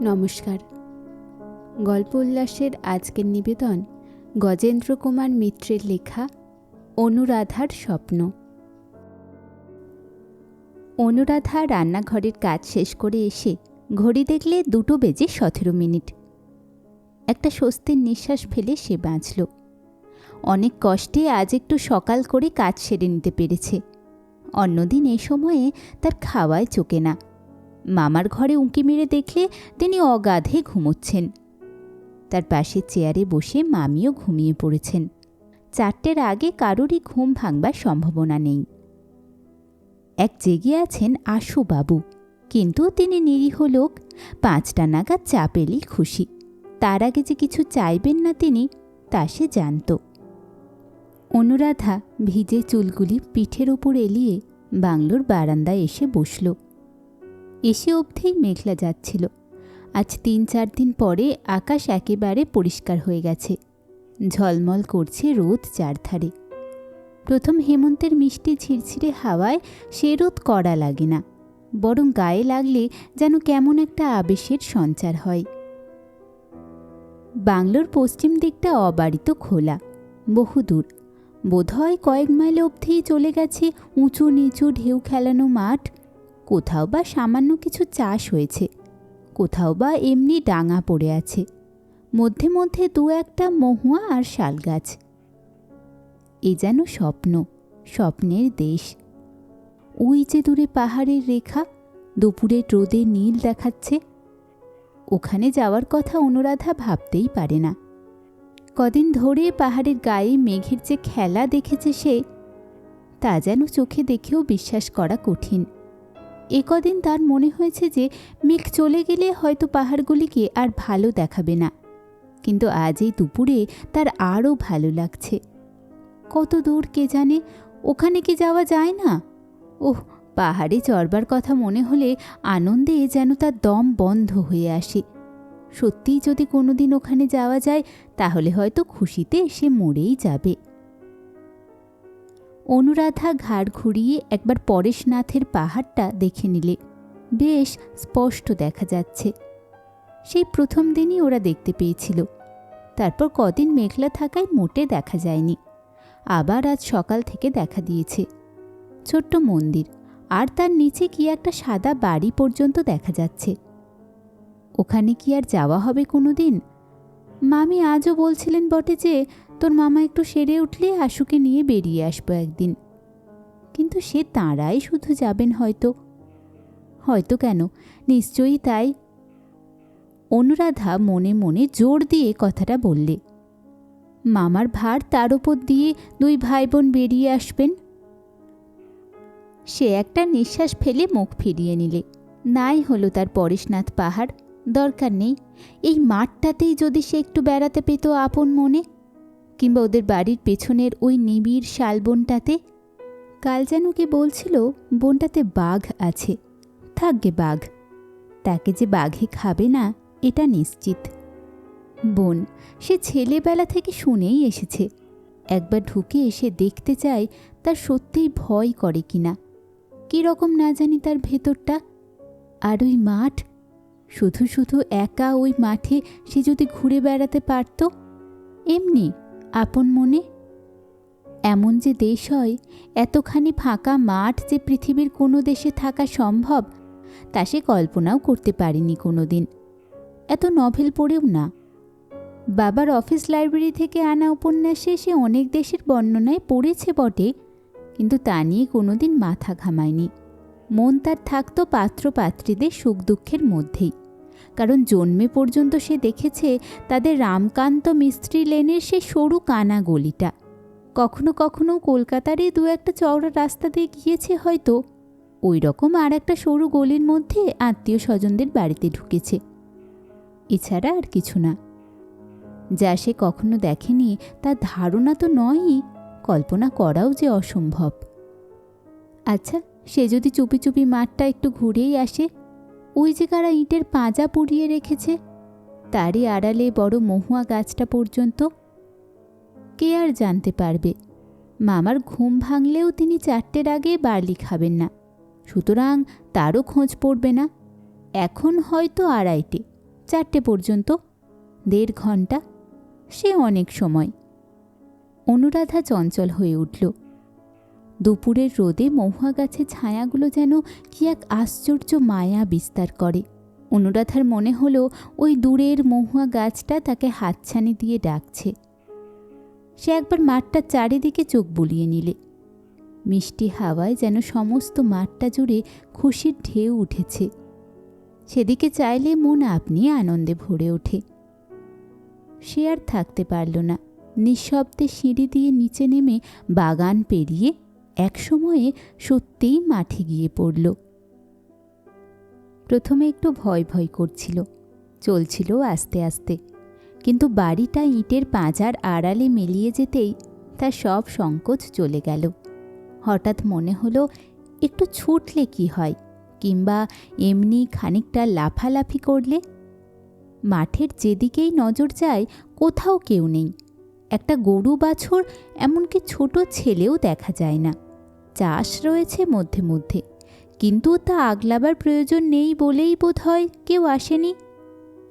নমস্কার। গল্প উল্লাসের আজকের নিবেদন গজেন্দ্র কুমার মিত্রের লেখা অনুরাধার স্বপ্ন। অনুরাধা রান্নাঘরের কাজ শেষ করে এসে ঘড়ি দেখলে 2:17 একটা স্বস্তির নিঃশ্বাস ফেলে সে বাঁচল। অনেক কষ্টে আজ একটু সকাল করে কাজ সেরে নিতে পেরেছে। অন্যদিন এই সময়ে তার খাওয়ায় চোকে না। মামার ঘরে উঁকি মেরে দেখলে তিনি অগাধে ঘুমোচ্ছেন। তার পাশের চেয়ারে বসে মামিও ঘুমিয়ে পড়েছেন। 4টের আগে কারোরই ঘুম ভাঙবার সম্ভাবনা নেই। এক জেগে আছেন আশুবাবু, কিন্তু তিনি নিরীহ লোক। 5টা নাগাদ চা পেলেই খুশি। তার আগে যে কিছু চাইবেন না তিনি, তা সে জানত। অনুরাধা ভিজে চুলগুলি পিঠের ওপর এলিয়ে বাংলোর বারান্দায় এসে বসল। এসে অবধিই মেঘলা যাচ্ছিল। আজ 3-4 দিন পরে আকাশ একেবারে পরিষ্কার হয়ে গেছে। ঝলমল করছে রোদ চারধারে। প্রথম হেমন্তের মিষ্টি ঝিরঝিরে হাওয়ায় সে রোদ কড়া লাগে না, বরং গায়ে লাগলে যেন কেমন একটা আবেশের সঞ্চার হয়। বাংলোর পশ্চিম দিকটা অবারিত খোলা, বহুদূর, বোধহয় কয়েক মাইল অবধিই চলে গেছে উঁচু নিচু ঢেউ খেলানো মাঠ। কোথাও বা সামান্য কিছু চাষ হয়েছে, কোথাও বা এমনি ডাঙা পড়ে আছে, মধ্যে মধ্যে 2-একটা মহুয়া আর শাল গাছ। এ যেন স্বপ্ন, স্বপ্নের দেশ। ওই যে দূরে পাহাড়ের রেখা, দুপুরের রোদে নীল দেখাচ্ছে। ওখানে যাওয়ার কথা অনুরাধা ভাবতেই পারে না। কদিন ধরে পাহাড়ের গায়ে মেঘের যে খেলা দেখেছে সে, তা যেন চোখে দেখেও বিশ্বাস করা কঠিন। এ কদিন তার মনে হয়েছে যে মেঘ চলে গেলে হয়তো পাহাড়গুলিকে আর ভালো দেখাবে না, কিন্তু আজ এই দুপুরে তার আরও ভালো লাগছে। কত দূর কে জানে, ওখানে কি যাওয়া যায় না? ওহ, পাহাড়ে চড়বার কথা মনে হলে আনন্দে যেন তার দম বন্ধ হয়ে আসে। সত্যিই যদি কোনোদিন ওখানে যাওয়া যায়, তাহলে হয়তো খুশিতে সে মরেই যাবে। অনুরাধা ঘাড় ঘুরিয়ে একবার পরেশনাথের পাহাড়টা দেখে নিলে বেশ স্পষ্ট দেখা যাচ্ছে। সেই প্রথম দিনই ওরা দেখতে পেয়েছিল। তারপর কদিন মেঘলা থাকায় মোটে দেখা যায়নি। আবার আজ সকাল থেকে দেখা দিয়েছে। ছোট্ট মন্দির আর তার নিচে কি একটা সাদা বাড়ি পর্যন্ত দেখা যাচ্ছে। ওখানে কি আর যাওয়া হবে কোনো দিন? মামি আজও বলছিলেন বটে যে তোর মামা একটু সেরে উঠলে আশুকে নিয়ে বেরিয়ে আসবো একদিন। কিন্তু সে তাঁরাই শুধু যাবেন হয়তো। হয়তো কেন, নিশ্চয়ই তাই। অনুরাধা মনে মনে জোর দিয়ে কথাটা বললে। মামার ভার তার ওপর দিয়ে 2 ভাই বোন বেরিয়ে আসবেন। সে একটা নিঃশ্বাস ফেলে মুখ ফিরিয়ে নিলে। নাই হলো তার পরেশনাথ পাহাড়, দরকার নেই। এই মাঠটাতেই যদি সে একটু বেড়াতে পেত আপন মনে, কিংবা ওদের বাড়ির পেছনের ওই নিবিড় শালবনটাতে। কাল যেন কে বলছিল বনটাতে বাঘ আছে। থাকবে বাঘ, তাকে যে বাঘে খাবে না এটা নিশ্চিত। বন সে ছেলেবেলা থেকে শুনেই এসেছে। একবার ঢুকে এসে দেখতে চায় তার সত্যিই ভয় করে কিনা। কীরকম না জানি তার ভেতরটা। আর ওই মাঠ, শুধু শুধু একা ওই মাঠে সে যদি ঘুরে বেড়াতে পারত, এমনি আপন মনে। এমন যে দেশ হয়, এতখানি ফাঁকা মাঠ যে পৃথিবীর কোনো দেশে থাকা সম্ভব, তা সে কল্পনাও করতে পারেনি কোনো দিন। এত নভেল পড়েও না। বাবার অফিস লাইব্রেরি থেকে আনা উপন্যাসে সে অনেক দেশের বর্ণনায় পড়েছে বটে, কিন্তু তা নিয়ে কোনো দিন মাথা ঘামায়নি। মন তার থাকত পাত্রপাত্রীদের সুখ দুঃখের মধ্যেই। কারণ জন্মে পর্যন্ত সে দেখেছে তাদের রামকান্ত মিস্ত্রি লেনের সে সরু কানা গলিটা। কখনো কখনো কলকাতারই 2-একটা চওড়া রাস্তা দিয়ে গিয়েছে হয়তো। ওই রকম আর একটা সরু গলির মধ্যে আত্মীয় স্বজনদের বাড়িতে ঢুকেছে। এছাড়া আর কিছু না। যা সে কখনো দেখেনি তার ধারণা তো নয়ই, কল্পনা করাও যে অসম্ভব। আচ্ছা, সে যদি চুপি চুপি মাঠটা একটু ঘুরেই আসে, ওই যে কারা ইটের পাঁজা পুড়িয়ে রেখেছে, তারই আড়ালে বড় মহুয়া গাছটা পর্যন্ত। কে আর জানতে পারবে? মামার ঘুম ভাঙলেও তিনি 4টের আগে বার্লি খাবেন না, সুতরাং তারও খোঁজ পড়বে না। এখন হয়তো 2:30, 4টে পর্যন্ত, 1.5 ঘন্টা, সে অনেক সময়। অনুরাধা চঞ্চল হয়ে উঠল। দুপুরের রোদে মহুয়া গাছের ছায়াগুলো যেন কি এক আশ্চর্য মায়া বিস্তার করে। অনুরাধার মনে হলো ওই দূরের মহুয়া গাছটা তাকে হাতছানি দিয়ে ডাকছে। সে একবার মাঠটার চারিদিকে চোখ বুলিয়ে নিলে। মিষ্টি হাওয়ায় যেন সমস্ত মাঠটা জুড়ে খুশির ঢেউ উঠেছে। সেদিকে চাইলে মন আপনি আনন্দে ভরে ওঠে। সে আর থাকতে পারল না। নিঃশব্দে সিঁড়ি দিয়ে নিচে নেমে বাগান পেরিয়ে একসময়ে সত্যিই মাঠে গিয়ে পড়ল। প্রথমে একটু ভয় ভয় করছিল, চলছিল আস্তে আস্তে, কিন্তু বাড়িটা ইটের পাঁজার আড়ালে মিলিয়ে যেতেই তার সব সংকোচ চলে গেল। হঠাৎ মনে হলো একটু ছুটলে কি হয়, কিংবা এমনি খানিকটা লাফালাফি করলে। মাঠের যেদিকেই নজর যায় কোথাও কেউ নেই। একটা গরু বাছুর, এমনকি ছোট ছেলেও দেখা যায় না। চাষ রয়েছে মধ্যে মধ্যে, কিন্তু তা আগলাবার প্রয়োজন নেই বলেই বোধ হয় কেউ আসেনি।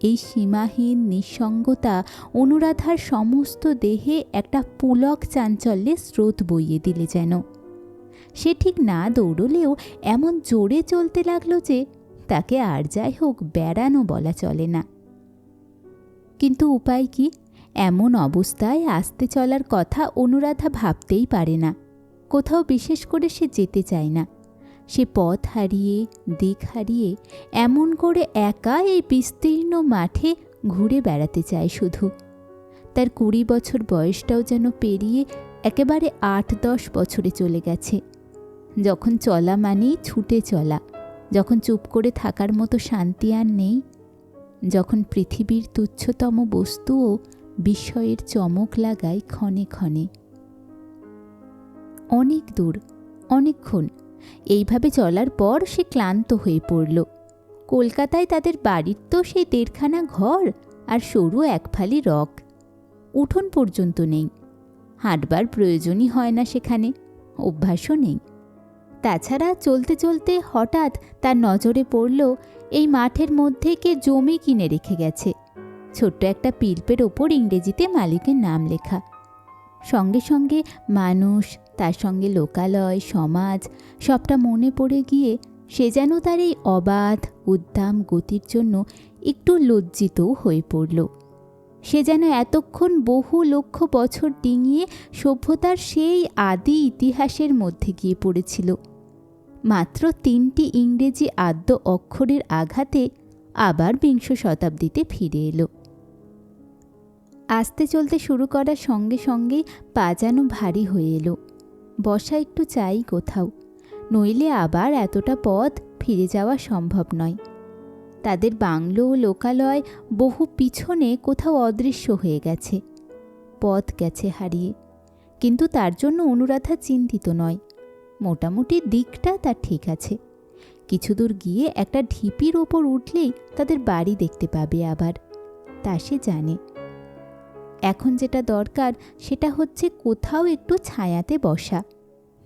এই সীমাহীন নিঃসঙ্গতা অনুরাধার সমস্ত দেহে একটা পুলক চাঞ্চল্যের স্রোত বইয়ে দিলে যেন। সে ঠিক না দৌড়লেও এমন জোরে চলতে লাগলো যে তাকে আর যাই হোক বেড়ানো বলা চলে না। কিন্তু উপায় কি? এমন অবস্থায় আস্তে চলার কথা অনুরাধা ভাবতেই পারে না। কোথাও বিশেষ করে সে যেতে চায় না। সে পথ হারিয়ে, দিক হারিয়ে এমন করে একা এই বিস্তীর্ণ মাঠে ঘুরে বেড়াতে চায় শুধু। তার 20 বছর বয়সটাও যেন পেরিয়ে একেবারে 8-10 বছরে চলে গেছে। যখন চলা মানেই ছুটে চলা, যখন চুপ করে থাকার মতো শান্তি আর নেই, যখন পৃথিবীর তুচ্ছতম বস্তুও বিস্ময়ের চমক লাগায় ক্ষণে ক্ষণে। অনেক দূর, অনেকক্ষণ এইভাবে চলার পর সে ক্লান্ত হয়ে পড়ল। কলকাতায় তাদের বাড়ির তো সেই 1.5খানা ঘর আর সরু একফালি রক। উঠোন পর্যন্ত নেই। হাঁটবার প্রয়োজনই হয় না সেখানে, অভ্যাসও নেই। তাছাড়া চলতে চলতে হঠাৎ তার নজরে পড়ল এই মাঠের মধ্যে কে জমি কিনে রেখে গেছে। ছোট্ট একটা পিলপের ওপর ইংরেজিতে মালিকের নাম লেখা। সঙ্গে সঙ্গে মানুষ, তার সঙ্গে লোকালয়, সমাজ সবটা মনে পড়ে গিয়ে সে যেন তার এই অবাধ উদ্দাম গতির জন্য একটু লজ্জিতও হয়ে পড়ল। সে যেন এতক্ষণ বহু লক্ষ বছর ডিঙিয়ে সভ্যতার সেই আদি ইতিহাসের মধ্যে গিয়ে পড়েছিল। মাত্র 3টি ইংরেজি আদ্য অক্ষরের আঘাতে আবার 20 শতাব্দীতে ফিরে এলো। আস্তে চলতে শুরু করার সঙ্গে সঙ্গেই পা যেন ভারী হয়ে এলো। বসা একটু চাই কোথাও, নইলে আবার এতটা পথ ফিরে যাওয়া সম্ভব নয়। তাদের বাংলো ও লোকালয় বহু পিছনে কোথাও অদৃশ্য হয়ে গেছে, পথ গেছে হারিয়ে। কিন্তু তার জন্য অনুরাধা চিন্তিত নয়। মোটামুটি দিকটা তার ঠিক আছে। কিছু দূর গিয়ে একটা ঢিপির ওপর উঠলেই তাদের বাড়ি দেখতে পাবে আবার, তা সে জানে। এখন যেটা দরকার সেটা হচ্ছে কোথাও একটু ছায়াতে বসা।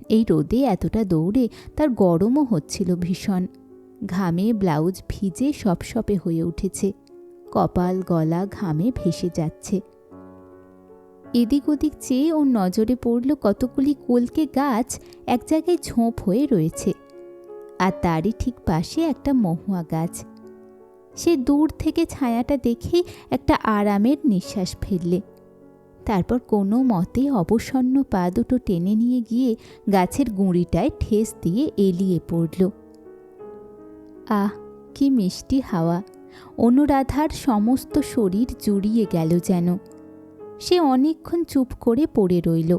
এই রোদে এতটা দৌড়ে তার গরমও হচ্ছিল ভীষণ। ঘামে ব্লাউজ ভিজে সপসপে হয়ে উঠেছে, কপাল গলা ঘামে ভেসে যাচ্ছে। এদিক ওদিক চেয়ে ওর নজরে পড়ল কতগুলি কলকে গাছ এক জায়গায় ঝোঁপ হয়ে রয়েছে, আর তারই ঠিক পাশে একটা মহুয়া গাছ। সে দূর থেকে ছায়াটা দেখে একটা আরামের নিঃশ্বাস ফেললে। তারপর কোনো মতে অবসন্ন পা দুটো টেনে নিয়ে গিয়ে গাছের গুঁড়িটায় ঠেস দিয়ে এলিয়ে পড়ল। আহ, কি মিষ্টি হাওয়া! অনুরাধার সমস্ত শরীর জুড়িয়ে গেল যেন। সে অনেকক্ষণ চুপ করে পড়ে রইল।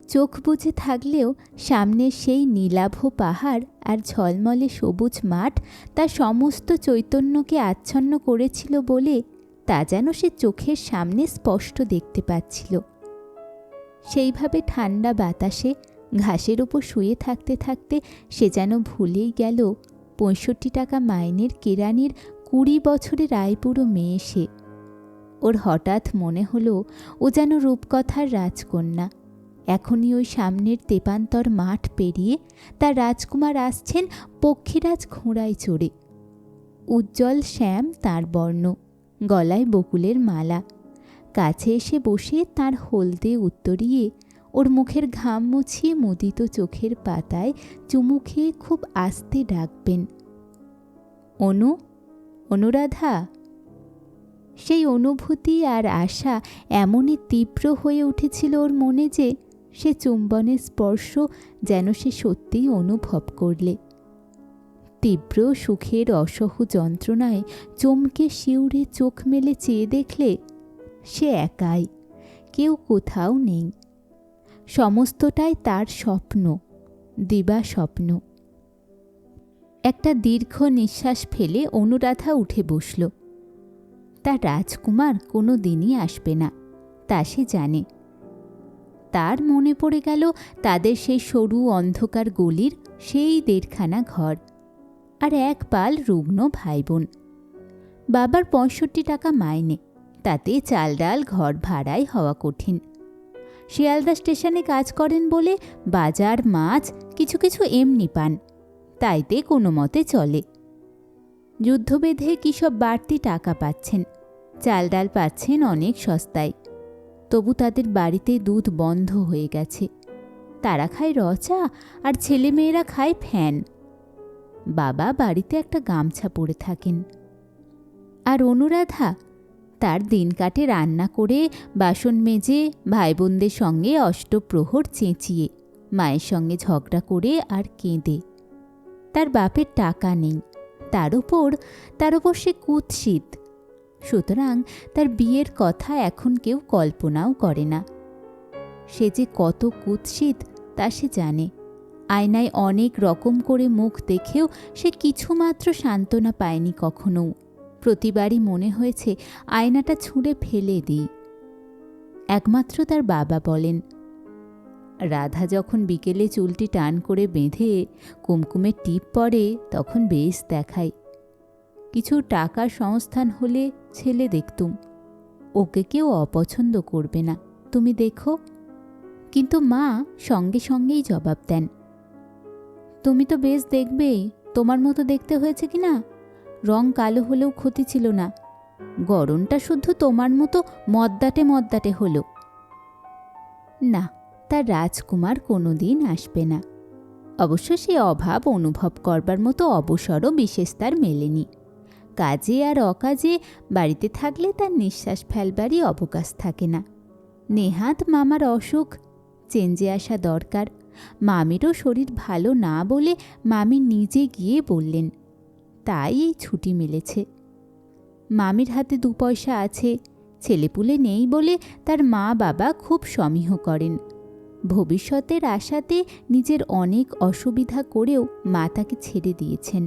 চোখ বুজে থাকলেও সামনে সেই নীলাভ পাহাড় আর ঝলমলে সবুজ মাঠ তার সমস্ত চৈতন্যকে আচ্ছন্ন করেছিল বলে তা যেন সে চোখের সামনে স্পষ্ট দেখতে পাচ্ছিল। সেইভাবে ঠান্ডা বাতাসে ঘাসের ওপর শুয়ে থাকতে থাকতে সে যেন ভুলেই গেল 65 টাকা মাইনের কেরানির 20 বছরের আইবুড়ো মেয়ে সে। ওর হঠাৎ মনে হলো ও যেন রূপকথার রাজকন্যা। এখনই ওই সামনের তেপান্তর মাঠ পেরিয়ে তার রাজকুমার আসছেন পক্ষীরাজ ঘোড়ায় চড়ে। উজ্জ্বল শ্যাম তার বর্ণ, গলায় বকুলের মালা। কাছে এসে বসে তার হলদে উত্তরিয়ে ওর মুখের ঘাম মুছিয়ে মুদিত চোখের পাতায় চুমু খেয়ে খুব আস্তে ডাকবেন, অনু, অনুরাধা। সেই অনুভূতি আর আশা এমনই তীব্র হয়ে উঠেছিল ওর মনে যে সে চুম্বনের স্পর্শ যেন সে সত্যিই অনুভব করলে। তীব্র সুখের অসহ যন্ত্রণায় চমকে শিউরে চোখ মেলে চেয়ে দেখলে সে একাই, কেউ কোথাও নেই। সমস্তটাই তার স্বপ্ন, দিবা স্বপ্ন। একটা দীর্ঘ নিঃশ্বাস ফেলে অনুরাধা উঠে বসল। তার রাজকুমার কোনো দিনই আসবে না, তা সে জানে। তার মনে পড়ে গেল তাদের সেই সরু অন্ধকার গলির সেই 1.5খানা ঘর, আর এক পাল রুগ্ন ভাই বোন। বাবার 65 টাকা মাইনে, তাতে চাল ডাল ঘর ভাড়াই হওয়া কঠিন। শিয়ালদা স্টেশনে কাজ করেন বলে বাজার মাছ কিছু কিছু এমনি পান, তাইতে কোনো মতে চলে। যুদ্ধ বেঁধে কী সব বাড়তি টাকা পাচ্ছেন, চাল ডাল পাচ্ছেন অনেক সস্তায়। তবু তাদের বাড়িতে দুধ বন্ধ হয়ে গেছে। তারা খায় রচা আর ছেলেমেয়েরা খায় ফ্যান। বাবা বাড়িতে একটা গামছা পরে থাকেন। আর অনুরাধা তার দিন কাটে রান্না করে, বাসন মেজে, ভাই বোনদের সঙ্গে অষ্টপ্রহর চেঁচিয়ে, মায়ের সঙ্গে ঝগড়া করে আর কেঁদে। তার বাপের টাকা নেই, তার ওপর সে কুৎসিত। সুতরাং তার বিয়ের কথা এখন কেউ কল্পনাও করে না। সে যে কত কুৎসিত তা সে জানে। আয়নায় অনেক রকম করে মুখ দেখেও সে কিছুমাত্র সান্ত্বনা পায়নি কখনো। প্রতিবারই মনে হয়েছে আয়নাটা ছুঁড়ে ফেলে দিই। একমাত্র তার বাবা বলেন, রাধা যখন বিকেলে চুলটি টান করে বেঁধে কুমকুমের টিপ পড়ে তখন বেশ দেখায়। কিছু টাকার সংস্থান হলে ছেলে দেখতুম। ওকে কেউ অপছন্দ করবে না, তুমি দেখো। কিন্তু মা সঙ্গে সঙ্গেই জবাব দেন, তুমি তো বেশ দেখবেই, তোমার মতো দেখতে হয়েছে কি না? রং কালো হলেও ক্ষতি ছিল না, গড়নটা শুদ্ধ তোমার মতো মদ্দাটে মদ্দাটে হলো। না, তার রাজকুমার কোনো দিন আসবে না। অবশ্য সে অভাব অনুভব করবার মতো অবসরও বিশেষ তার মেলেনি। কাজে আর অকাজে বাড়িতে থাকলে তার নিঃশ্বাস ফেলবারই অবকাশ থাকে না। নেহাত মামার অসুখ, চেঞ্জে আসা দরকার। মামিরও শরীর ভালো না বলে মামি নিজে গিয়ে বললেন, তাই এই ছুটি মিলেছে। মামির হাতে 2 পয়সা আছে, ছেলেপুলে নেই বলে তার মা বাবা খুব সমীহ করেন। ভবিষ্যতের আশাতে নিজের অনেক অসুবিধা করেও মা তাকে ছেড়ে দিয়েছেন।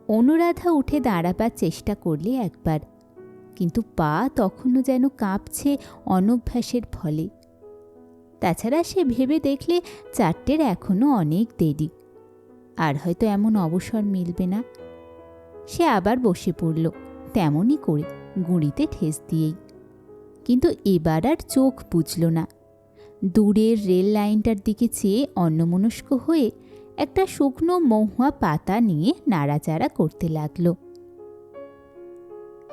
অনুরাধা উঠে দাঁড়াবার চেষ্টা করলে একবার, কিন্তু পা তখনও যেন কাঁপছে অনভ্যাসের ফলে। তাছাড়া সে ভেবে দেখলে 4টের এখনও অনেক দেরি, আর হয়তো এমন অবসর মিলবে না। সে আবার বসে পড়ল তেমনই করে, গুঁড়িতে ঠেস দিয়েই। কিন্তু এবার আর চোখ বুঝল না। দূরের রেল লাইনটার দিকে চেয়ে অন্যমনস্ক হয়ে একটা শুকনো মহুয়া পাতা নিয়ে নাড়াচাড়া করতে লাগল।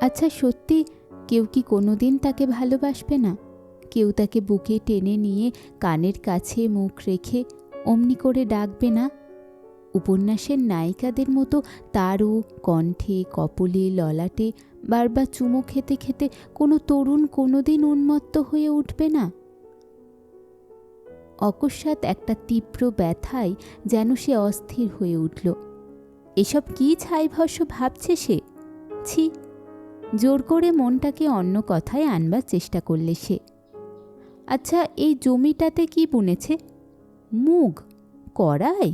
আচ্ছা, সত্যি কেউ কি কোনোদিন তাকে ভালোবাসবে না? কেউ তাকে বুকে টেনে নিয়ে কানের কাছে মুখ রেখে অমনি করে ডাকবে না? উপন্যাসের নায়িকাদের মতো তারও কণ্ঠে, কপলে, ললাটে বারবার চুমো খেতে খেতে কোনো তরুণ কোনোদিন উন্মত্ত হয়ে উঠবে না? অকস্মাৎ একটা তীব্র ব্যথায় যেন সে অস্থির হয়ে উঠল। এসব কি ছাইভস্য ভাবছে সে? ছি! জোর করে মনটাকে অন্য কথায় আনবার চেষ্টা করলে সে। আচ্ছা, এই জমিটাতে কি বুনেছে? মুগ, কড়াই,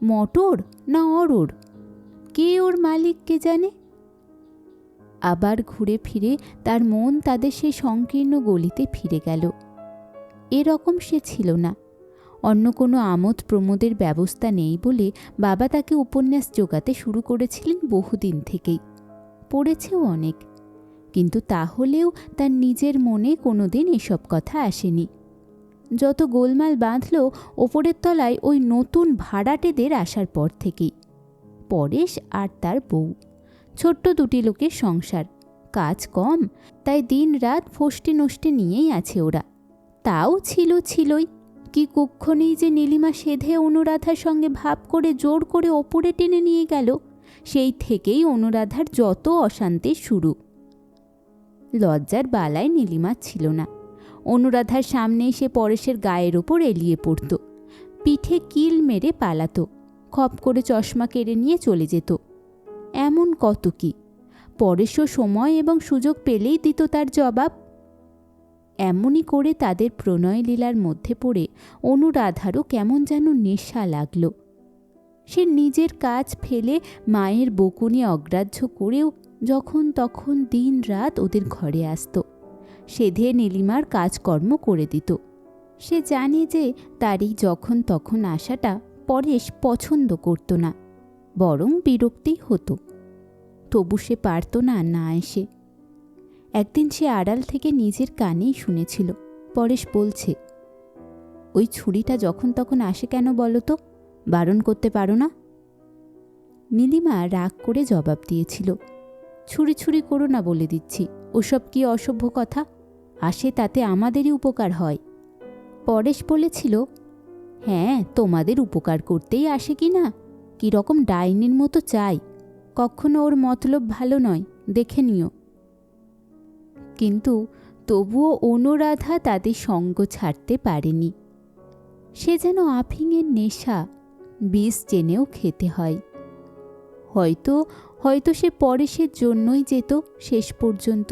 মটর না অরড়? কে ওর মালিক কে জানে? আবার ঘুরে ফিরে তার মন তাদের সেই সংকীর্ণ গলিতে ফিরে গেল। এরকম সে ছিল না। অন্য কোনো আমোদ প্রমোদের ব্যবস্থা নেই বলে বাবা তাকে উপন্যাস জোগাতে শুরু করেছিলেন বহুদিন থেকেই। পড়েছেও অনেক, কিন্তু তাহলেও তার নিজের মনে কোনোদিন এসব কথা আসেনি। যত গোলমাল বাঁধল ওপরের তলায় ওই নতুন ভাড়াটেদের আসার পর থেকেই। পরেশ আর তার বউ। ছোট্ট দুটি লোকের সংসার, কাজ কম, তাই দিন রাত ফষ্টি নষ্টি নিয়েই আছে ওরা। তাও ছিলই কি কুক্ষণেই যে নীলিমা সেধে অনুরাধার সঙ্গে ভাব করে জোর করে ওপরে টেনে নিয়ে গেল, সেই থেকেই অনুরাধার যত অশান্তির শুরু। লজ্জার বালায় নীলিমা ছিল না। অনুরাধার সামনে সে পরেশের গায়ের ওপর এলিয়ে পড়ত, পিঠে কিল মেরে পালাতো, খপ করে চশমা কেড়ে নিয়ে চলে যেত। এমন কত কি, পরেশও সময় এবং সুযোগ পেলেই দিত তার জবাব। এমনই করে তাদের প্রণয় লীলার মধ্যে পড়ে অনুরাধারও কেমন যেন নেশা লাগল। সে নিজের কাজ ফেলে মায়ের বকুনি অগ্রাহ্য করেও যখন তখন দিন রাত ওদের ঘরে আসত, সেধে নীলিমার কাজকর্ম করে দিত। সে জানে যে তার এই যখন তখন আসাটা পরেশ পছন্দ করত না, বরং বিরক্তি হতো। তবু সে পারত না না এসে। একদিন সে আড়াল থেকে নিজের কানেই শুনেছিল পরেশ বলছে, ওই ছুরিটা যখন তখন আসে কেন বলো তো, বারণ করতে পারো না? নীলিমা রাগ করে জবাব দিয়েছিল, ছুরি ছুরি করো না বলে দিচ্ছি, ওসব কি অসভ্য কথা, আসে তাতে আমাদেরই উপকার হয়। পরেশ বলেছিল, হ্যাঁ তোমাদের উপকার করতেই আসে কি না, কীরকম ডাইনির মতো চাই, কখনো ওর মতলব ভালো নয়, দেখে নিও। কিন্তু তবুও অনুরাধা তাদের সঙ্গ ছাড়তে পারেনি। সে যেন আফিংয়ের নেশা, বিষ জেনেও খেতে হয়। হয়তো সে পরেশের জন্যই যেত শেষ পর্যন্ত।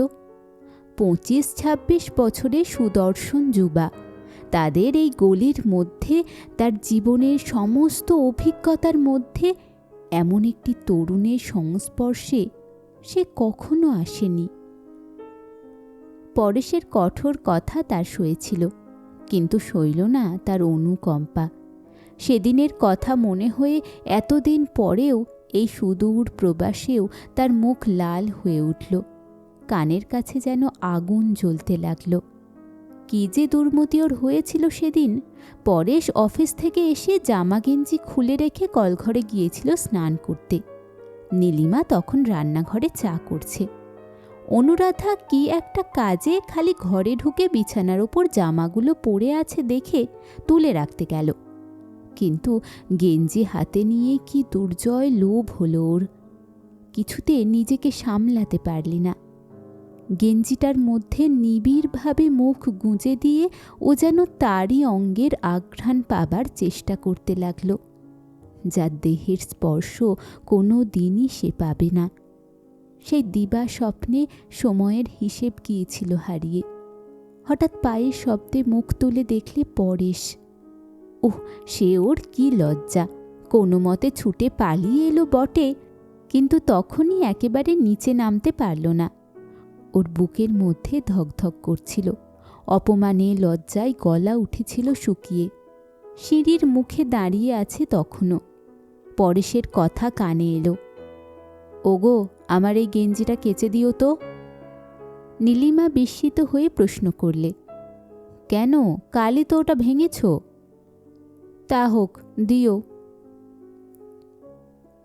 25-26 বছরের সুদর্শন যুবা, তাদের এই গলির মধ্যে, তার জীবনের সমস্ত অভিজ্ঞতার মধ্যে এমন একটি তরুণের সংস্পর্শে সে কখনো আসেনি। পরেশের কঠোর কথা তার সয়েছিল, কিন্তু সইল না তার অনুকম্পা। সেদিনের কথা মনে হয়ে এতদিন পরেও, এই সুদূর প্রবাসেও তার মুখ লাল হয়ে উঠল, কানের কাছে যেন আগুন জ্বলতে লাগল। কি যে দুর্মতি ওর হয়েছিল সেদিন! পরেশ অফিস থেকে এসে জামা গেঞ্জি খুলে রেখে কলঘরে গিয়েছিল স্নান করতে। নীলিমা তখন রান্নাঘরে চা করছে। অনুরাধা কি একটা কাজে খালি ঘরে ঢুকে বিছানার ওপর জামাগুলো পড়ে আছে দেখে তুলে রাখতে গেল, কিন্তু গেঞ্জি হাতে নিয়ে কি দুর্জয় লোভ হলো ওর। কিছুতে নিজেকে সামলাতে পারলি না। গেঞ্জিটার মধ্যে নিবিড়ভাবে মুখ গুঁজে দিয়ে ও যেন তারই অঙ্গের আঘ্রাণ পাবার চেষ্টা করতে লাগল, যার দেহের স্পর্শ কোনো দিনই সে পাবে না। সেই দিবা স্বপ্নে সময়ের হিসেব গিয়েছিল হারিয়ে। হঠাৎ পায়ের শব্দে মুখ তুলে দেখলে পরেশ। ওহ, সে ওর কি লজ্জা! কোনো মতে ছুটে পালিয়ে এলো বটে, কিন্তু তখনই একেবারে নিচে নামতে পারল না। ওর বুকের মধ্যে ধকধক করছিল, অপমানে লজ্জায় গলা উঠেছিল শুকিয়ে। সিঁড়ির মুখে দাঁড়িয়ে আছে তখনও। পরেশের কথা কানে এলো, ওগো, আমার এই গেঞ্জিটা কেচে দিও তো। নীলিমা বিস্মিত হয়ে প্রশ্ন করলে, কেন, কালই তো ওটা ভেঙেছ? তা হোক, দিও।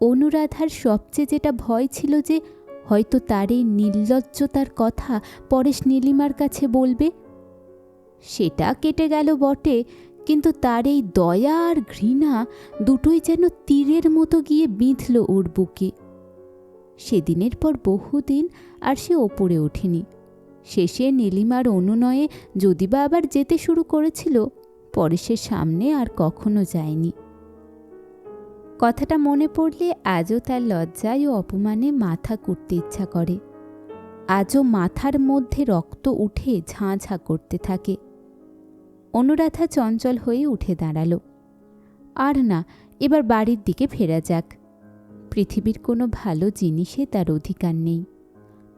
অনুরাধার সবচেয়ে যেটা ভয় ছিল যে হয়তো তার এই নির্লজ্জতার কথা পরেশ নীলিমার কাছে বলবে, সেটা কেটে গেল বটে, কিন্তু তার এই দয়া আর ঘৃণা দুটোই যেন তীরের মতো গিয়ে বিঁধল ওর বুকে। সেদিনের পর বহুদিন আর সে ওপরে ওঠেনি। শেষে নীলিমার অনুনয়ে যদি বা আবার যেতে শুরু করেছিল, পরেশের সামনে আর কখনো যায়নি। কথাটা মনে পড়লে আজও তার লজ্জায় ও অপমানে মাথা কুটতে ইচ্ছা করে। আজও মাথার মধ্যে রক্ত উঠে ঝাঁ ঝাঁ করতে থাকে। অনুরাধা চঞ্চল হয়ে উঠে দাঁড়াল। আর না, এবার বাড়ির দিকে ফেরা যাক। পৃথিবীর কোনো ভালো জিনিসে তার অধিকার নেই।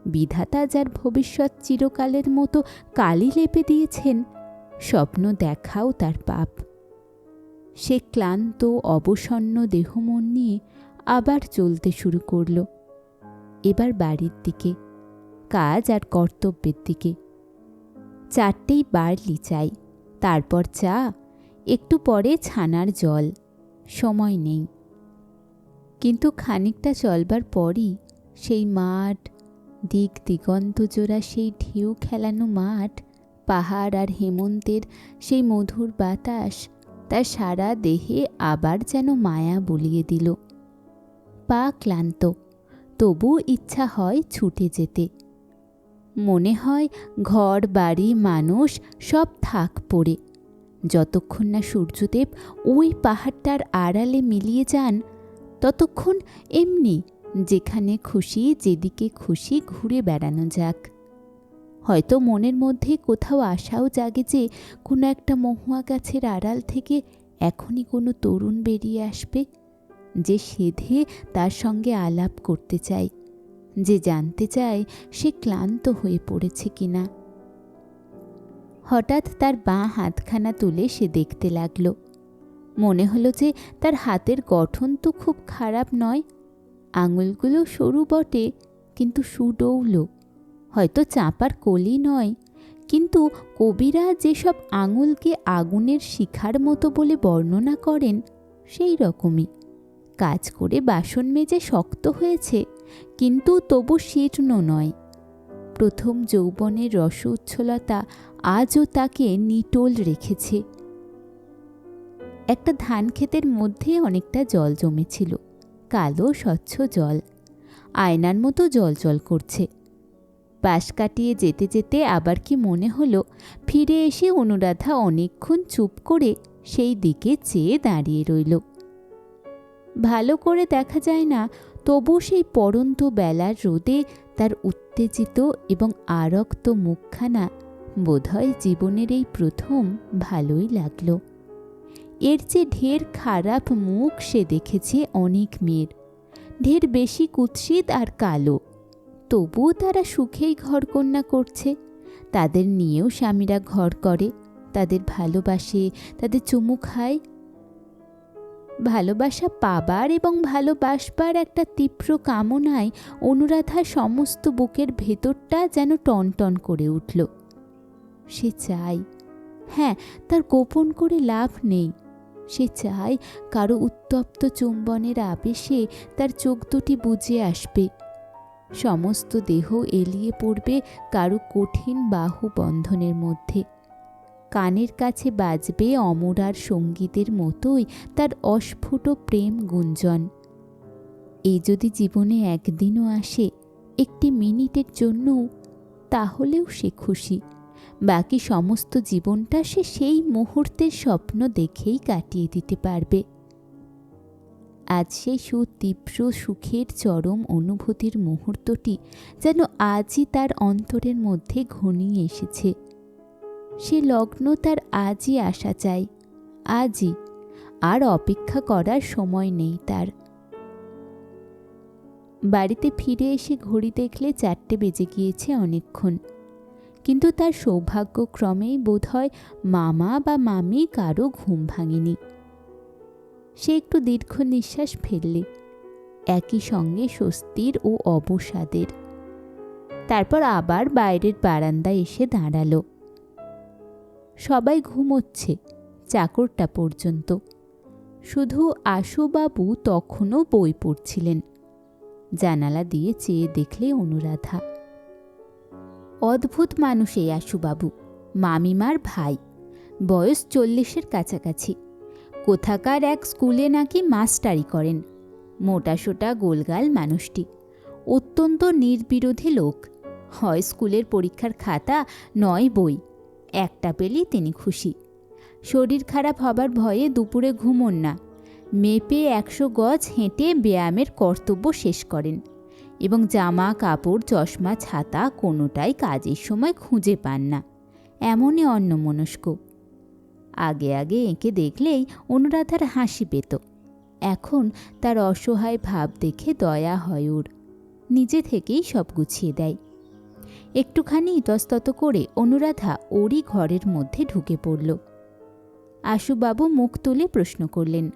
বিধাতা যার ভবিষ্যৎ চিরকালের মতো কালি লেপে দিয়েছেন, স্বপ্ন দেখাও তার পাপ। সে ক্লান্ত অবসন্ন দেহমন নিয়ে আবার চলতে শুরু করল, এবার বাড়ির দিকে, কাজ আর কর্তব্যের দিকে। 4টেই বার্লি চাই, তারপর চা, একটু পরে ছানার জল। সময় নেই। কিন্তু খানিকটা চলবার পরই সেই মাঠ, দিক দিগন্ত জোড়া সেই ঢেউ খেলানো মাঠ, পাহাড় আর হেমন্তের সেই মধুর বাতাস তার সারা দেহে আবার যেন মায়া বলিয়ে দিল। পা ক্লান্ত, তবু ইচ্ছা হয় ছুটে যেতে। মনে হয় ঘর বাড়ি মানুষ সব থাক পড়ে, যতক্ষণ না সূর্যদেব ওই পাহাড়টার আড়ালে মিলিয়ে যান ততক্ষণ এমনি যেখানে খুশি যেদিকে খুশি ঘুরে বেড়ানো যাক। হয়তো মনের মধ্যে কোথাও আশাও জাগে যে কোনো একটা মহুয়া গাছের আড়াল থেকে এখনই কোনো তরুণ বেরিয়ে আসবে, যে সেধে তার সঙ্গে আলাপ করতে চায়, যে জানতে চায় সে ক্লান্ত হয়ে পড়েছে কিনা। হঠাৎ তার বাঁ হাতখানা তুলে সে দেখতে লাগলো। মনে হলো যে তার হাতের গঠন তো খুব খারাপ নয়, আঙুলগুলো সরু বটে কিন্তু সুডৌল, হয়তো চাঁপার কলি নয়, কিন্তু কবিরা যেসব আঙুলকে আগুনের শিখার মতো বলে বর্ণনা করেন সেই রকমই। কাজ করে বাসন মেজে শক্ত হয়েছে, কিন্তু তবু শীর্ণ নয়। প্রথম যৌবনের রস উচ্ছলতা আজও তাকে নিটোল রেখেছে। একটা ধান ক্ষেতের মধ্যে অনেকটা জল জমেছিল, কালো স্বচ্ছ জল, আয়নার মতো জল করছে। পাশ কাটিয়ে যেতে যেতে আবার কি মনে হলো, ফিরে এসে অনুরাধা অনেকক্ষণ চুপ করে সেই দিকে চেয়ে দাঁড়িয়ে রইল। ভালো করে দেখা যায় না, তবু সেই পড়ন্ত বেলার রোদে তার উত্তেজিত এবং আরক্ত মুখখানা বোধহয় জীবনের এই প্রথম ভালোই লাগল। এর চেয়ে ঢের খারাপ মুখ সে দেখেছে অনেক মেয়ের, ঢের বেশি কুৎসিত আর কালো, তবুও তারা সুখেই ঘরকন্যা করছে। তাদের নিয়েও স্বামীরা ঘর করে, তাদের ভালোবাসে, তাদের চুমু খায়। ভালোবাসা পাবার এবং ভালোবাসবার একটা তীব্র কামনায় অনুরাধার সমস্ত বুকের ভেতরটা যেন টনটন করে উঠল। সে চায়, হ্যাঁ, তার গোপন করে লাভ নেই, সে চায় কারো উত্তপ্ত চুম্বনের আবেশে তার চোখ দুটি বুজে আসবে, সমস্ত দেহ এলিয়ে পড়বে কারো কঠিন বাহু বন্ধনের মধ্যে, কানের কাছে বাজবে অমরার সঙ্গীতের মতোই তার অস্ফুট প্রেম গুঞ্জন। এই যদি জীবনে একদিনও আসে, একটি মিনিটের জন্যও, তাহলেও সে খুশি। বাকি সমস্ত জীবনটা সে সেই মুহূর্তের স্বপ্ন দেখেই কাটিয়ে দিতে পারবে। আজ সেই সুতীব্র সুখের চরম অনুভূতির মুহূর্তটি যেন আজই তার অন্তরের মধ্যে ঘনিয়ে এসেছে। সে লগ্ন তার আজই আসা চাই, আজই, আর অপেক্ষা করার সময় নেই তার। বাড়িতে ফিরে এসে ঘড়ি দেখলে 4টে বেজে গিয়েছে অনেকক্ষণ, কিন্তু তার সৌভাগ্যক্রমেই বোধহয় মামা বা মামি কারো ঘুম ভাঙেনি। সে একটু দীর্ঘ নিঃশ্বাস ফেললে, একই সঙ্গে স্বস্তির ও অবসাদের। তারপর আবার বাইরের বারান্দায় এসে দাঁড়ালো। সবাই ঘুমোচ্ছে, চাকরটা পর্যন্ত। শুধু আশুবাবু তখনও বই পড়ছিলেন। জানালা দিয়ে চেয়ে দেখলে অনুরাধা। অদ্ভুত মানুষ এই আশুবাবু, মামিমার ভাই, বয়স 40-এর কাছাকাছি। কোথাকার এক স্কুলে নাকি মাস্টারি করেন। মোটাসোটা গোলগাল মানুষটি, অত্যন্ত নির্বিরোধী লোক। হয় স্কুলের পরীক্ষার খাতা, নয় বই, একটা পেলেই তিনি খুশি। শরীর খারাপ হবার ভয়ে দুপুরে ঘুমোন না, মেপে 100 গজ হেঁটে ব্যায়ামের কর্তব্য শেষ করেন, এবং জামা কাপড় চশমা ছাতা কোনোটাই কাজের সময় খুঁজে পান না, এমনই অন্যমনস্ক। আগে আগে এঁকে দেখলেই অনুরাধার হাসি পেত, এখন তার অসহায় ভাব দেখে দয়া হয় ওর, নিজে থেকেই সব গুছিয়ে দেয়। একটুখানি ইতস্তত করে অনুরাধা ওরই ঘরের মধ্যে ঢুকে পড়ল। আশুবাবু মুখ তুলে প্রশ্ন করলেন,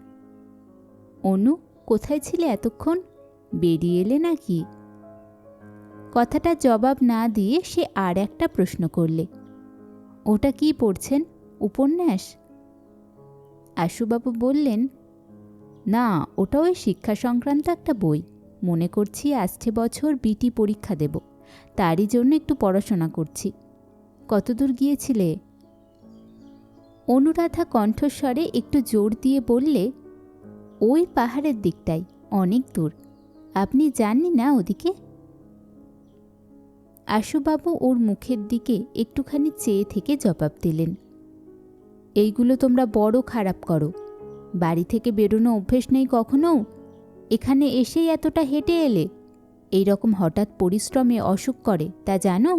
অনু, কোথায় ছিলে এতক্ষণ? বেরিয়ে এলে নাকি? কথাটার জবাব না দিয়ে সে আর একটা প্রশ্ন করলে, ওটা কি পড়ছেন, উপন্যাস? আশুবাবু বললেন, না, ওটা ওই শিক্ষা সংক্রান্ত একটা বই। মনে করছি আসছে বছর বিটি পরীক্ষা দেব, তারই জন্য একটু পড়াশোনা করছি। কতদূর গিয়েছিলে? অনুরাধা কণ্ঠস্বরে একটু জোর দিয়ে বললে, ওই পাহাড়ের দিকটাই, অনেক দূর। আপনি জাননি না ওদিকে? আশুবাবু ওর মুখের দিকে একটুখানি চেয়ে থেকে জবাব দিলেন, এইগুলো তোমরা বড় খারাপ করো। বাড়ি থেকে বেরোনো অভ্যেস নেই কখনো, এখানে এসেই এতটা হেঁটে এলে। এই রকম হঠাৎ পরিশ্রমে অসুখ করে তা জানো?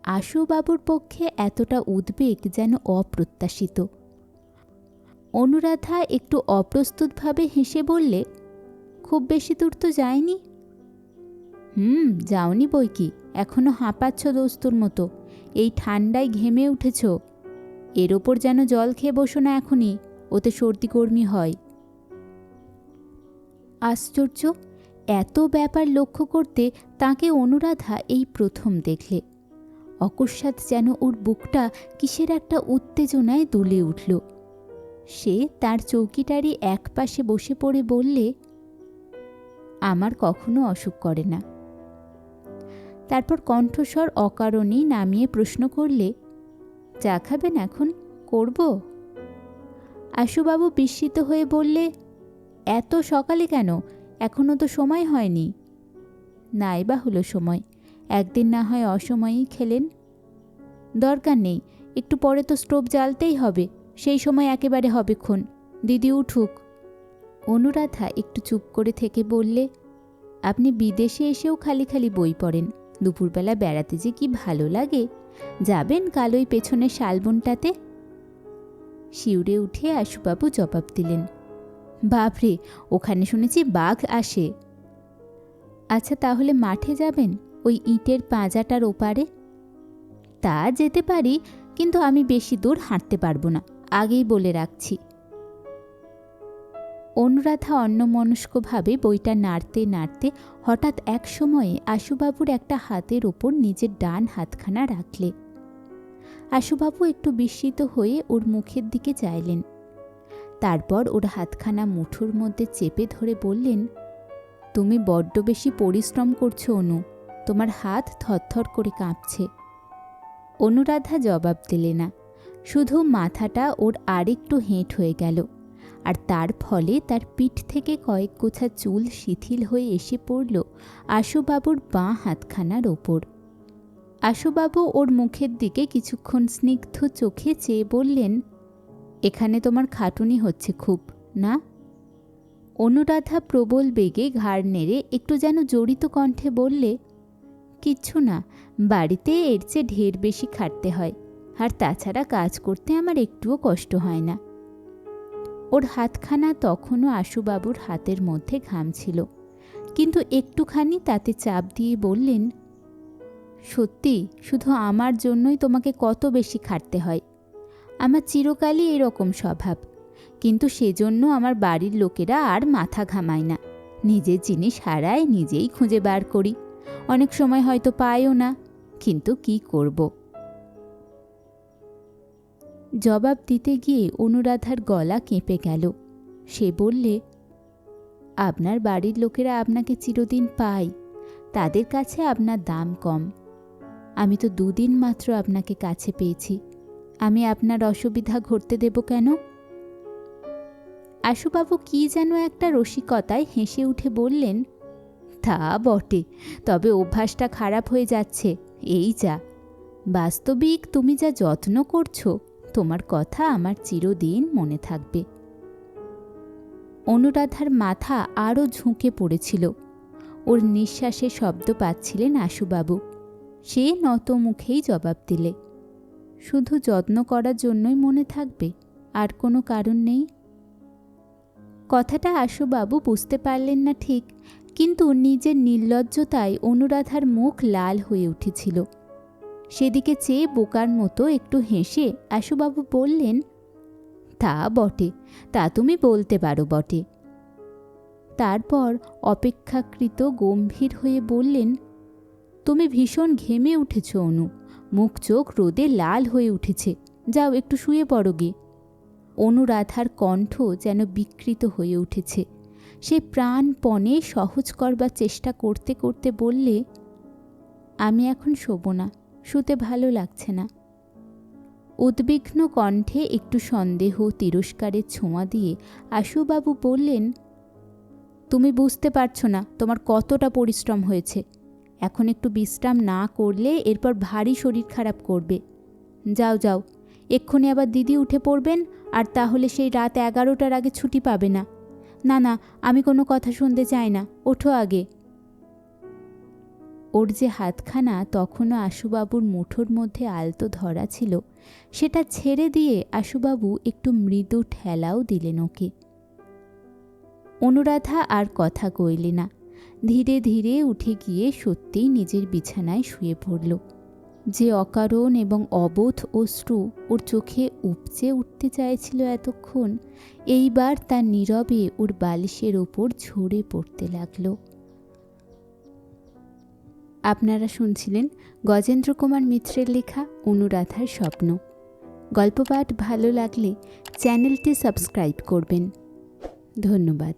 আশুবাবুর পক্ষে এতটা উদ্বেগ যেন অপ্রত্যাশিত। অনুরাধা একটু অপ্রস্তুতভাবে হেসে বললে, খুব বেশি দূর তো যায়নি। যাওনি বই কি, এখনো হাঁপাচ্ছ দোস্তুর মতো। এই ঠান্ডায় ঘেমে উঠেছ। এর ওপর যেন জল খেয়ে বসো না এখনই, ওতে সর্দি কর্মী হয়। আশ্চর্য, এত ব্যাপার লক্ষ্য করতে তাকে অনুরাধা এই প্রথম দেখলে। অকস্মাৎ যেন ওর বুকটা কিসের একটা উত্তেজনায় দুলে উঠল। সে তার চৌকিটারই এক পাশে বসে পড়ে বললে, আমার কখনো অসুখ করে না। তারপর কণ্ঠস্বর অকারণেই নামিয়ে প্রশ্ন করলে, চা খাবেন এখন? করব? আশুবাবু বিস্মিত হয়ে বললে, এত সকালে কেন? এখনো তো সময় হয়নি। নাই বা হলো সময়, একদিন না হয় অসময়েই খেলেন। দরকার নেই, একটু পরে তো স্টোভ জ্বালতেই হবে, সেই সময় একেবারে হবেক্ষণ। দিদি উঠুক। অনুরাধা একটু চুপ করে থেকে বললে, আপনি বিদেশে এসেও খালি খালি বই পড়েন, দুপুরবেলা বেড়াতে যে কি ভালো লাগে। যাবেন কাল ওই পেছনের শালবনটাতে? শিউরে উঠে আশুবাবু জবাব দিলেন, বাপরে, ওখানে শুনেছি বাঘ আসে। আচ্ছা, তাহলে মাঠে যাবেন, ওই ইটের পাঁজাটার ওপারে? তা যেতে পারি, কিন্তু আমি বেশি দূর হাঁটতে পারবো না, আগেই বলে রাখছি। অনুরাধা অন্যমনস্কভাবে বইটা নাড়তে নাড়তে হঠাৎ এক সময়ে আশুবাবুর একটা হাতের ওপর নিজের ডান হাতখানা রাখলে। আশুবাবু একটু বিস্মিত হয়ে ওর মুখের দিকে চাইলেন। তারপর ওর হাতখানা মুঠোর মধ্যে চেপে ধরে বললেন, তুমি বড্ড বেশি পরিশ্রম করছো অনু, তোমার হাত থরথর করে কাঁপছে। অনুরাধা জবাব দিলে না, শুধু মাথাটা ওর আরেকটু হেঁট হয়ে গেল, আর তার ফলে তার পিঠ থেকে কয়েক গোছা চুল শিথিল হয়ে এসে পড়ল আশুবাবুর বাঁ হাতখানার ওপর। আশুবাবু ওর মুখের দিকে কিছুক্ষণ স্নিগ্ধ চোখে চেয়ে বললেন, এখানে তোমার খাটুনি হচ্ছে খুব, না? অনুরাধা প্রবল বেগে ঘাড় নেড়ে একটু যেন জড়িত কণ্ঠে বললে, কিচ্ছু না, বাড়িতে এর চেয়ে ঢের বেশি খাটতে হয়, আর তাছাড়া কাজ করতে আমার একটুও কষ্ট হয় না। ওর হাতখানা তখনও আশুবাবুর হাতের মধ্যে ঘামছিল, কিন্তু একটুখানি তাতে চাপ দিয়ে বললেন, সত্যি, শুধু আমার জন্যই তোমাকে কত বেশি খাটতে হয়। আমার চিরকালই এরকম স্বভাব, কিন্তু সেজন্য আমার বাড়ির লোকেরা আর মাথা ঘামায় না। নিজের জিনিস হারায় নিজেই খুঁজে বার করি, অনেক সময় হয়তো পাইও না, কিন্তু কি করব। জবাব দিতে গিয়ে অনুরাধার গলা কেঁপে গেল। সে বললে, আপনার বাড়ির লোকেরা আপনাকে চিরদিন পায়, তাদের কাছে আপনার দাম কম। আমি তো দুদিন মাত্র আপনাকে কাছে পেয়েছি, আমি আপনার অসুবিধা ঘটতে দেব কেন? আশুবাবু কি যেন একটা রসিকতায় হেসে উঠে বললেন, তা বটে, তবে অভ্যাসটা খারাপ হয়ে যাচ্ছে, এই যা। বাস্তবিক তুমি যা যত্ন করছো, তোমার কথা আমার চিরদিন মনে থাকবে। অনুরাধার মাথা আরও ঝুঁকে পড়েছিল। ওর নিঃশ্বাসে শব্দ পাচ্ছিলেন আশুবাবু। সে নত মুখেই জবাব দিলে, শুধু যত্ন করার জন্যই মনে থাকবে, আর কোনো কারণ নেই। কথাটা আশুবাবু বুঝতে পারলেন না ঠিক, কিন্তু নিজের নির্লজ্জতায় অনুরাধার মুখ লাল হয়ে উঠেছিল। সেদিকে চেয়ে বোকার মতো একটু হেসে আশুবাবু বললেন, তা বটে, তা তুমি বলতে পারো বটে। তারপর অপেক্ষাকৃত গম্ভীর হয়ে বললেন, তুমি ভীষণ ঘেমে উঠেছ অনু, মুখ চোখ রোদে লাল হয়ে উঠেছে, যাও একটু শুয়ে পড়ো গে। অনুরাধার কণ্ঠ যেন বিকৃত হয়ে উঠেছে। সে প্রাণপণে সহজ করবার চেষ্টা করতে করতে বললে, আমি এখন শোবো না, শুতে ভালো লাগছে না। উদ্বিগ্ন কণ্ঠে একটু সন্দেহ তিরস্কারের ছোঁয়া দিয়ে আশুবাবু বললেন, তুমি বুঝতে পারছো না তোমার কতটা পরিশ্রম হয়েছে। এখন একটু বিশ্রাম না করলে এরপর ভারী শরীর খারাপ করবে। যাও যাও, এক্ষুনি আবার দিদি উঠে পড়বেন, আর তাহলে সেই রাত 11টার আগে ছুটি পাবে না। না না, আমি কোনো কথা শুনতে চাই না, ওঠো আগে। ওর যে হাতখানা তখনও আশুবাবুর মুঠোর মধ্যে আলতো ধরা ছিল, সেটা ছেড়ে দিয়ে আশুবাবু একটু মৃদু ঠেলাও দিলেন ওকে। অনুরাধা আর কথা কইলে না, ধীরে ধীরে উঠে গিয়ে সত্যিই নিজের বিছানায় শুয়ে পড়ল। যে অকারণ এবং অবোধ অশ্রু ওর চোখে উপচে উঠতে চাইছিল এতক্ষণ, এইবার তার নীরবে ওর বালিশের ওপর ঝরে পড়তে লাগল। আপনারা শুনছিলেন গজেন্দ্র কুমার মিত্রের লেখা অনুরাধার স্বপ্ন। গল্প পাঠ ভালো লাগলে চ্যানেলটি সাবস্ক্রাইব করবেন। ধন্যবাদ।